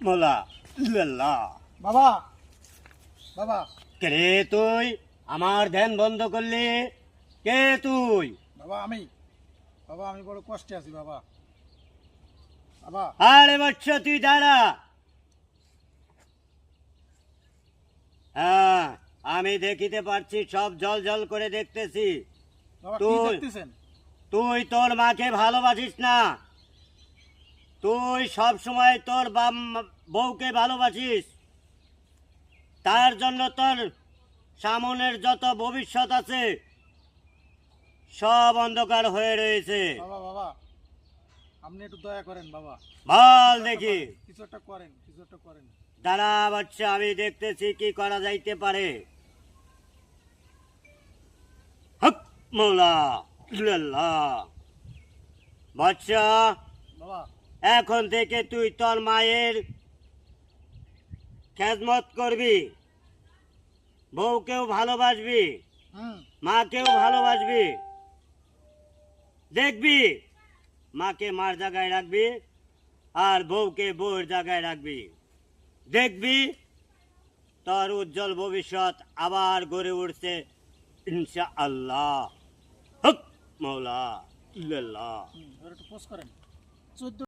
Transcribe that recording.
মোলা ইল্লাল্লাহ। বাবা বাবা কে তুই আমার ধ্যান বন্ধ করলি? কে তুই? বাবা আমি বড় কষ্টে আছি বাবা। বাবা আরে বৎস তুই দাঁড়া। হ্যাঁ, আমি দেখিতে পারছি, সব জল জল করে দেখতেছি। বাবা কি তুই- দেখতেছেন? তুই তোর মাকে ভালোবাসিস না। তুই সব সময় তোর বউকে ভালোবাসিস। তার জন্য তোর সামনের যত ভবিষ্যৎ আছে সব অন্ধকার হয়ে রয়েছে। বাবা বাবা আপনি একটু দয়া করেন বাবা। বল দেখি। কিছু একটা করেন। দাঁড়া বাচ্চা, আমি দেখতেছি কি করা যাইতে পারে। হক মৌলা ইল্লাল্লাহ। বাচ্চা, বাবা এখন থেকে তুই তোর মায়ের খেদমত করবি, বউকেও ভালোবাসবি, মাকেও ভালোবাসবি। দেখবি মাকে মার জায়গায় রাখবি আর বউকে বউর জায়গায় রাখবি। দেখবি তোর উজ্জ্বল ভবিষ্যৎ আবার গড়ে উঠছে ইনশাআল্লাহ। হক মৌলা ইল্লাল্লাহ। একটু পোস্ট করেন। 14